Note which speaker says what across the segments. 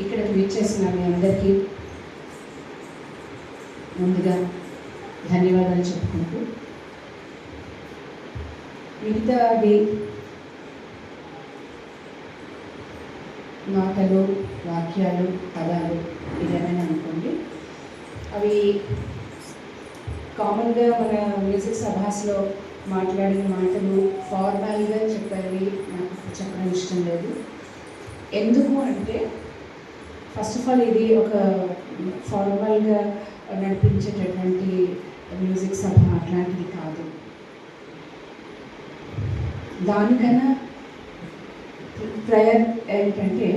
Speaker 1: ఇక్కడికి విచ్చేసిన మీ అందరికీ ముందుగా ధన్యవాదాలు చెప్పుకుంటూ మిగతాది మాటలు వాక్యాలు పదాలు ఇదేమైనా అనుకోండి, అవి కామన్గా మన మ్యూజిక్ సభాస్లో మాట్లాడిన మాటలు ఫార్మాల్గా చెప్పేవి నాకు చెప్పడం ఇష్టం లేదు. ఎందుకు అంటే ఫస్ట్ ఆఫ్ ఆల్ ఇది ఒక ఫార్మల్గా నడిపించేటటువంటి మ్యూజిక్ సభ అట్లాంటిది కాదు. దానికన్నా ప్రయర్ ఏంటంటే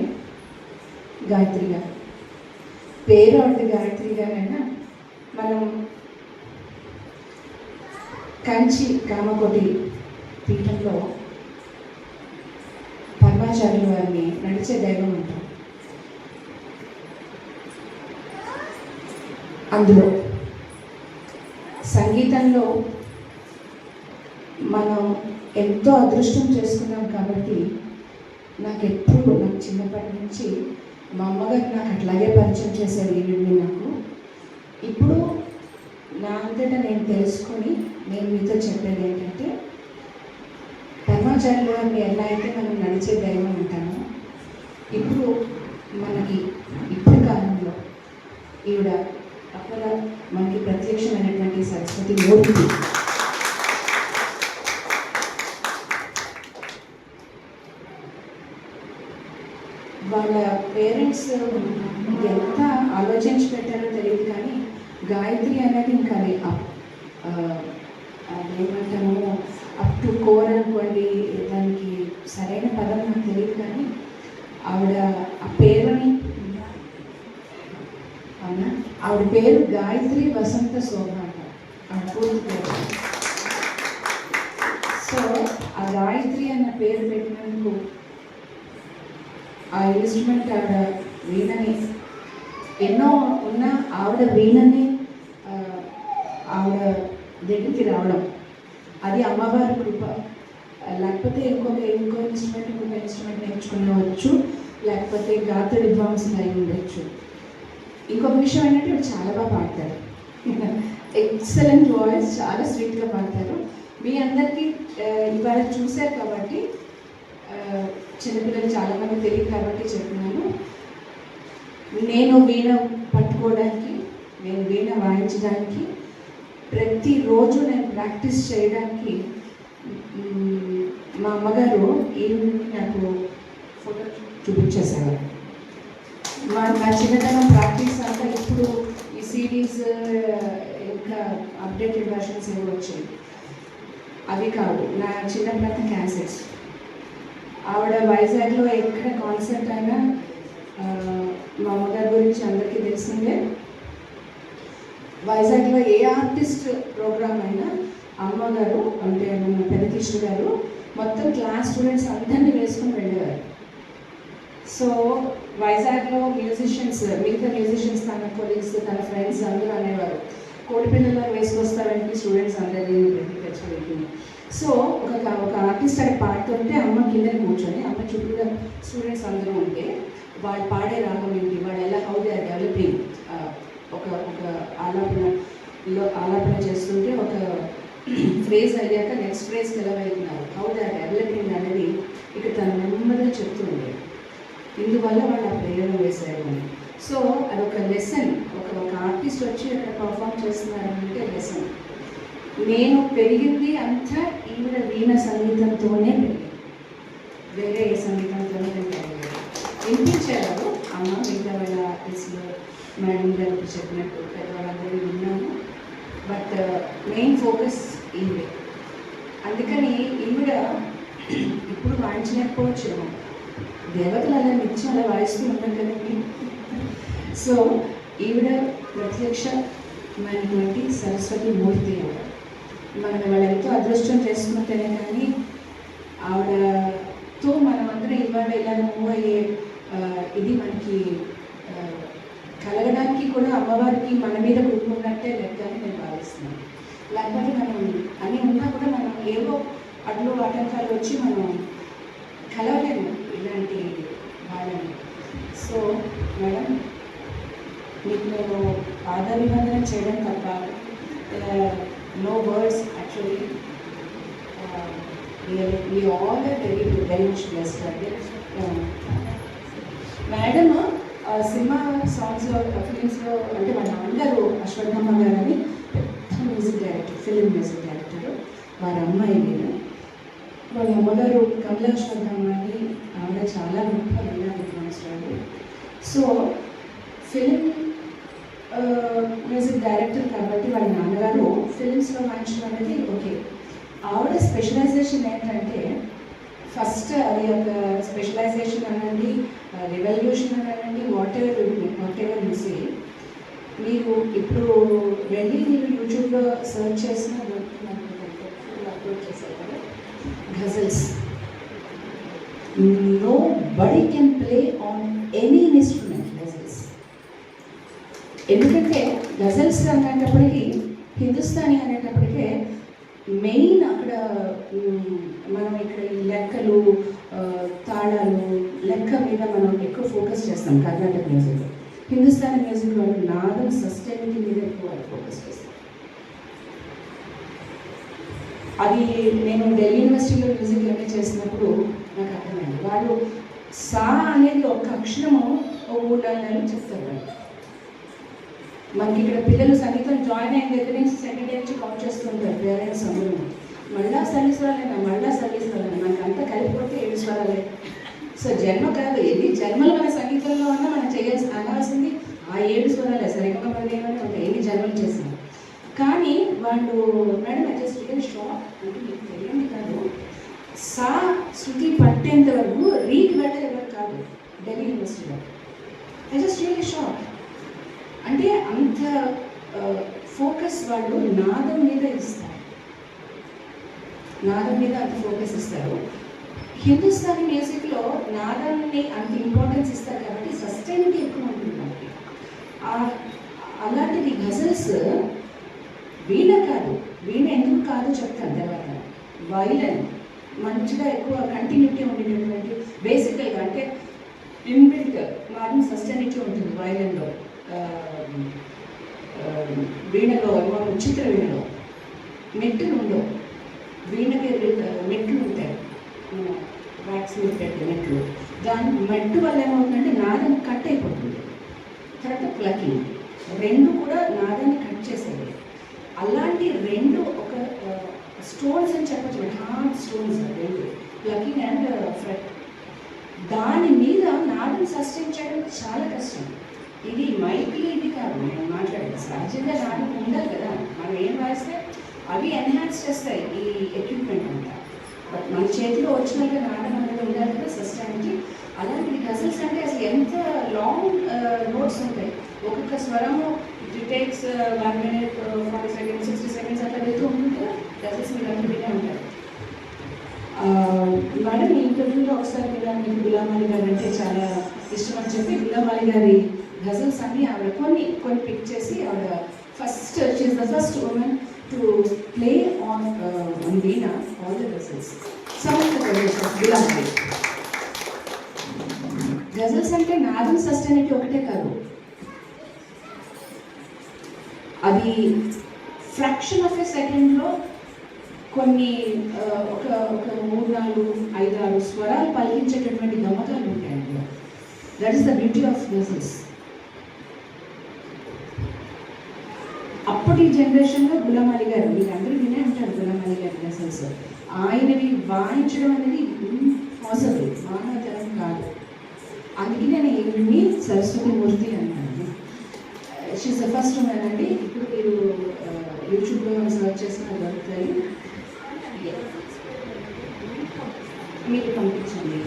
Speaker 1: గాయత్రి గారు పేరు అంటే గాయత్రి గారైనా మనం కంచి కామకోటి పీఠంలో పరమాచార్యుల వారిని నడిచే దైవం ఉంటాం. అందులో సంగీతంలో మనం ఎంతో అదృష్టం చేసుకున్నాం కాబట్టి నాకు చిన్నప్పటి నుంచి మా అమ్మగారు నాకు అట్లాగే పరిచయం చేశారు ఈవిడ్ని. నాకు ఇప్పుడు నా అంతటా నేను తెలుసుకొని నేను మీతో చెప్పేది ఏంటంటే, పరమాచార్యుల వారిని ఎలా అయితే మనం నడిచే దైవం అంటామో, ఇప్పుడు ఇప్పుడు కాలంలో ఈవిడ అక్కడ మనకి ప్రత్యక్షమైనటువంటి సరస్వతి మూర్తి. వాళ్ళ పేరెంట్స్ ఎంత ఆలోచించి పెట్టారో తెలియదు, కానీ గాయత్రి అనేది ఇంకా అదేమంటాము అప్ టు కోర్ అనుకోండి, దానికి సరైన పదం నాకు తెలియదు, కానీ ఆవిడ ఆ పేరుని అవునా, ఆవిడ పేరు గాయత్రి వసంత శోభ అంట, ఆవిడ పూర్తి పేరు. సో ఆ గాయత్రి అన్న పేరు పెట్టినందుకు ఆ ఇన్స్ట్రుమెంట్ ఆవిడ వీణని ఎన్నో ఉన్న ఆవిడ వీణని ఆవిడ దగ్గరికి రావడం, అది అమ్మవారి కృప. లేకపోతే ఇంకో ఇన్స్ట్రుమెంట్ నేర్చుకునేవచ్చు, లేకపోతే గాత్ర విద్వాంసులు అయి ఉండొచ్చు. ఇంకొక విషయం ఏంటంటే ఇవి చాలా బాగా పాడతారు, ఎక్సలెంట్ వాయిస్, చాలా స్వీట్గా పాడతారు. మీ అందరికీ ఇవాళ చూశారు కాబట్టి, చిన్నపిల్లలు చాలామంది తెలియదు కాబట్టి చెప్తున్నాను. నేను వీణ పట్టుకోవడానికి, నేను వీణ వాయించడానికి, ప్రతిరోజు నేను ప్రాక్టీస్ చేయడానికి మా అమ్మగారు ఈవినింగ్ నాకు ఫోటో చూపించేసేవారు. నా చిన్నతనం ప్రాక్టీస్ అంతా ఇప్పుడు ఈ సిడీస్ ఇంకా అప్డేటెడ్ వర్షన్స్ ఏవో వచ్చాయి, అవి కాదు. నా చిన్నప్పుడు క్యాసెట్స్. ఆవిడ వైజాగ్లో ఎక్కడ కాన్సర్ట్ అయినా మా అమ్మగారి గురించి అందరికీ తెలిసిందే. వైజాగ్లో ఏ ఆర్టిస్ట్ ప్రోగ్రామ్ అయినా అమ్మగారు అంటే మన పెదకృష్ణ గారు మొత్తం క్లాస్ స్టూడెంట్స్ అందరినీ వేసుకొని వెళ్ళేవారు. సో వైజాగ్లో మిగతా మ్యూజిషియన్స్ తన కొలీగ్స్, తన ఫ్రెండ్స్ అందరూ అనేవారు, కోడిపిల్లల్లో వేసుకొస్తారంటే స్టూడెంట్స్ అందరినీ తెచ్చి. సో ఒక ఆర్టిస్ట్ అక్కడ పాడుతుంటే అమ్మ కింద కూర్చొని, అమ్మ చుట్టూ స్టూడెంట్స్ అందరూ ఉంటే వాళ్ళు పాడే రాగం ఏంటి, వాళ్ళు ఎలా హౌ దే ఆర్ డెవలపింగ్, ఒక ఆలాపన చేస్తుంటే ఒక ఫ్రేజ్ అయ్యాక నెక్స్ట్ ఫ్రేజ్కి ఎలా వెళ్తున్నారు, హౌ దే ఆర్ డెవలపింగ్ అనేది ఇక్కడ తన నెమ్మదిగా చెప్తుంది. ఇందువల్ల వాళ్ళు ఆ ప్రేరణ వేశారు అని. సో అదొక లెసన్. ఒక ఆర్టిస్ట్ వచ్చి అక్కడ పర్ఫామ్ చేస్తున్నారంటే లెసన్. నేను పెరిగింది అంతా ఈవిడ వీణ సంగీతంతోనే పెరిగింది, వేరే ఏ సంగీతంతోనే పెరిగారు. వినిపించేవారు అమ్మ, మిగతా వాళ్ళ ఆర్టిస్టులు మేడం గారు చెప్పినట్టు పెద్దవాళ్ళందరూ విన్నాము. బట్ మెయిన్ ఫోకస్ ఈవిడ. అందుకని ఈవిడ ఇప్పుడు వాయించలేకపోవచ్చేమో, దేవతలు అలా నిత్యం అలా వాయిస్తూ ఉంటాం కదండి. సో ఈవిడ ప్రత్యక్షమైనటువంటి సరస్వతి మూర్తి. మనం వాళ్ళు ఎంతో అదృష్టం చేసుకుంటేనే కానీ ఆవిడతో మనమందరం ఇవాళ ఇలా మూవ్ అయ్యే ఇది మనకి కలగడానికి కూడా అమ్మవారికి మన మీద కూరుకున్నట్టే లెక్కని నేను భావిస్తున్నాను. లేకపోతే మనం అన్నీ ఉన్నా కూడా మనం ఏవో అడ్లు ఆటంకాలు వచ్చి మనం కలవలేము ఇలాంటి వాళ్ళని. సో మేడం, మీకు నేను పాదాభివందనం చేయడం తప్ప no words actually. we all are very much blessed అండి. మేడం సినిమా సాంగ్స్లో ఫిలిమ్స్లో అంటే మన అందరూ అశ్వత్థమ్మ గారు అని పెద్ద music director, film music director. వారి అమ్మాయి నేను, వాళ్ళ అమ్మగారు కమలా అశ్వత్థమ్మ అని ఆవిడ చాలా గొప్ప మహిళా విద్వాంసురాలు. సో ఫిలిం మ్యూజిక్ డైరెక్టర్ కాబట్టి వాళ్ళ నాన్నగారు ఫిలిమ్స్లో వాయించడం అనేది ఓకే. ఆవిడ స్పెషలైజేషన్ ఏంటంటే ఫస్ట్ అది ఒక స్పెషలైజేషన్ అనండి, రెవల్యూషన్ అనండి, వాట్ ఎవర్ యూసీ. మీరు ఇప్పుడు వెళ్ళి మీరు యూట్యూబ్లో సర్చ్ చేసిన అప్లోడ్ చేశారు కదా ghazals. Nobody can play on any instrument ghazals. ఎందుకంటే గజల్స్ అనేటప్పటికీ, హిందుస్థానీ అనేటప్పటికే మెయిన్ అక్కడ మనం ఇక్కడ ఈ లెక్కలు, తాళాలు, లెక్క మీద మనం ఎక్కువ ఫోకస్ చేస్తాం కర్ణాటక మ్యూజిక్లో. హిందుస్థానీ మ్యూజిక్ వాళ్ళు నాదం సస్టైనిటీ మీద ఎక్కువ ఫోకస్ చేస్తాం. అది నేను ఢిల్లీ యూనివర్సిటీలో మ్యూజిక్ ఎంఏ చేసినప్పుడు నాకు అర్థమైంది. వాళ్ళు సా అనేది ఒక అక్షరము ఒక 3-4 నెలలు చెప్తారు వాళ్ళు. మనకి ఇక్కడ పిల్లలు సంగీతం జాయిన్ అయిన దగ్గర నుంచి సెకండ్ ఇయర్ నుంచి కౌంట్ చేస్తుంటారు పేరెంట్స్ అందరూ. మళ్ళా సల్లీస్వరాలేనా, మళ్ళా సల్లీస్వరాలేనా, మనకు అంతా కలిపిపోతే 7 స్వరాలే. సో జన్మ కాదు, ఎన్ని జన్మలు మన సంగీతంలో ఉన్నా మనం అనాల్సింది ఆ 7 స్వరాలే. సరిగ్గా పదిహేను ఉంటాయి, ఎన్ని జన్మలు చేసినా. కానీ వాళ్ళు మేడం జస్ట్ రియల్ షాక్ అంటే మీకు తెలియంది కాదు, సా శృతి పట్టేంత వరకు రీకి వెళ్ళేవారు కాదు ఢిల్లీ యూనివర్సిటీలో. I just real shock. అంటే అంత ఫోకస్ వాళ్ళు నాదం మీద ఇస్తారు, నాదం మీద అంత ఫోకస్ ఇస్తారు. హిందుస్థానీ మ్యూజిక్లో నాదాన్ని అంత ఇంపార్టెన్స్ ఇస్తారు కాబట్టి సస్టైనిటీ ఎక్కువ ఉంటుంది మనకి. అలాంటిది గజల్స్ వీణ కాదు, వీణ ఎందుకు కాదు చెప్తాను తర్వాత. వైలన్ మంచిగా ఎక్కువ కంటిన్యూటీ ఉండేటటువంటి బేసికల్గా అంటే ఇన్బిల్ట్ మాత్రం సస్టైనిటీ ఉంటుంది వైలన్లో. వీణలో ఏమో చిత్ర వీణలో మెట్టులు ఉండవు, వీణకి మెట్లు ఉంటాయి, వ్యాక్స్ పెట్టే మెట్లు. దాని మెట్టు వల్ల ఏమవుతుందంటే నాదం కట్ అయిపోతుంది. తర్వాత ప్లకింగ్, రెండు కూడా నాదాన్ని కట్ చేసేది. అలాంటి రెండు ఒక స్టోన్స్ అని చెప్పచ్చు, హార్డ్ స్టోన్స్ రెండు, ప్లకింగ్ అండ్ ఫ్రెట్. దాని మీద నాదం సస్టైన్ చేయడం చాలా కష్టం. ఇది మైక్లీ ఇది కాదు నేను మాట్లాడేది, సహజంగా నాదం ఉండాలి కదా. మనం ఏం వాయిస్తే అవి ఎన్హాన్స్ చేస్తాయి ఈ ఎక్విప్మెంట్ అంతా. బట్ మన చేతిలో ఒరిజినల్గా నాదం అనేది ఉండాలి కదా, సస్టైన్కి. అలాంటి గజల్స్ అంటే అసలు ఎంత లాంగ్ నోట్స్ ఉంటాయి. ఒక్కొక్క స్వరము it takes 1 minute 40 seconds 60 seconds అట్లా వెళ్తూ ఉంటుంది కదా. గజల్స్ మీరు అట్లా ఉంటాయి. మేడం ఈ ఇంటర్వ్యూలో ఒకసారి మీరు మీకు గులాం అలీ గారు అంటే చాలా ఇష్టం అని చెప్పి గులాం అలీ గారి గజల్స్ అన్ని ఆవిడ కొన్ని పిక్ చేసి ఆవిడ she is the first woman to play on veena all the ghazals. Some of the ghazals Ghulam Ali. Ghazals అంటే నాదం సస్టైనిటీ ఒకటే కాదు, అది ఫ్రాక్షన్ ఆఫ్ ఎ సెకండ్లో కొన్ని ఒక 3-4-5-6 స్వరాలు పలికించేటటువంటి గమకాలు ఉంటాయండి. That is the beauty of ghazals. అప్పటి జనరేషన్లో గులాం అలీ గారు, మీరు అందరూ వినే ఉంటారు గులాం అలీ గారి గజల్స్. ఆయనవి వాయించడం అనేది ఇంపాసిబుల్, మానవతరం కాదు. అందుకే నేను ఈవిడ్ని సరస్వతి మూర్తి అంటాను. షీఈస్ ద ఫస్ట్ ఉమెన్ అండి. ఇప్పుడు మీరు యూట్యూబ్లో సర్చ్ చేసిన దొరుకుతాయి, మీరు పంపించండి,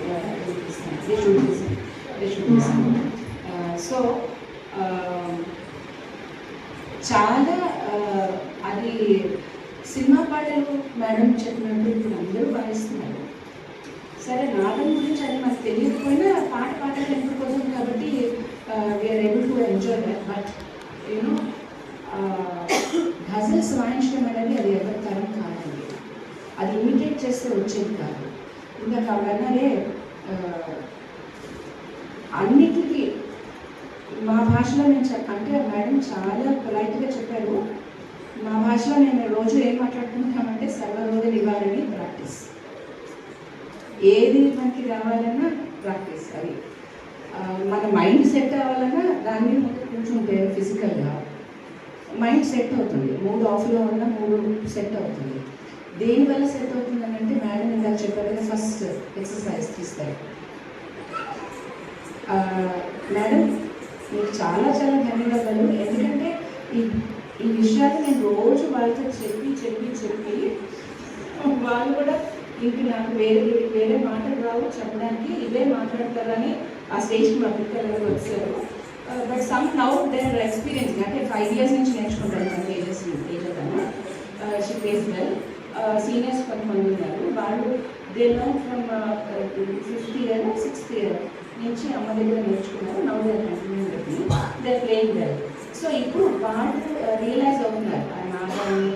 Speaker 1: చూపిస్తాను. సో చాలా అది సినిమా పాటలు మేడం చెప్పినట్టు ఇప్పుడు అందరూ వాయిస్తున్నారు. సరే నాదం గురించి అది మనకు తెలియకపోయినా పాటలు ఎందుకు కోసం కాబట్టి we are able to enjoy that. But you know ghazals వాయించడం అనేది అది ఎవరి తరం కాదండి, అది ఇమిటేట్ చేస్తే వచ్చేది కాదు. ఇందాక అన్నదే అన్నిటికీ మా భాషలో నేను అంటే మేడం చాలా పొలైట్గా చెప్పారు. మా భాషలో నేను రోజు ఏం మాట్లాడుకుంటామంటే సర్వరోగ నివారణి ప్రాక్టీస్. ఏది మనకి రావాలన్నా ప్రాక్టీస్. అది మన మైండ్ సెట్ అవ్వాలన్నా దాని మీద ముందు కూర్చుంటే ఫిజికల్గా మైండ్ సెట్ అవుతుంది. మూడు ఆఫ్లో ఉన్న మూడు సెట్ అవుతుంది. దేనివల్ల సెట్ అవుతుంది అని అంటే మేడం ఇందాక చెప్పారు కదా, ఫస్ట్ ఎక్సర్సైజ్ తీస్తారు. మేడం మీకు చాలా చాలా ధన్యవాదాలు. ఎందుకంటే ఈ విషయాలు నేను రోజు వాళ్ళతో చెప్పి వాళ్ళు కూడా ఇంక నాకు వేరే మాటలు రావు చెప్పడానికి, ఇవే మాట్లాడతారని ఆ స్టేజ్కి మా పిల్లలు వచ్చారు. But some now there experience అంటే 5 years నుంచి నేర్చుకుంటాను మన ఏజతను. She plays well. సీనియర్స్ కొంతమంది ఉన్నారు, వాళ్ళు they learn from 5th year 6th year నుంచి అమ్మ దగ్గర నేర్చుకున్నారు. Now they continuing with me, they are playing well. So ఇప్పుడు వాళ్ళు రియలైజ్ అవుతున్నారు ఆ నాగాన్ని,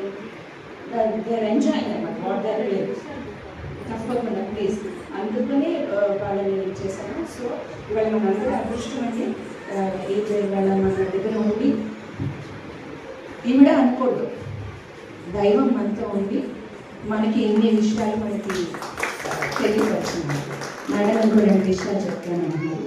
Speaker 1: దే ఆర్ ఎంజాయింగ్ అన్నమాట వాట్ దే ఆర్ డూయింగ్. తప్పకుండా ప్లీజ్, అందుకని వాళ్ళని చేశాను. సో ఇవాళ మనందరూ అదృష్టం అండి. ఇవాళ మన దగ్గర ఉండి ఈవిడ అనుకోవద్దు, దైవం మనతో ఉండి మనకి ఎన్ని విషయాలు మనకి తెలియపరిచింది. మేడం ఇంకో 2 విషయాలు చెప్తాను అన్నారు.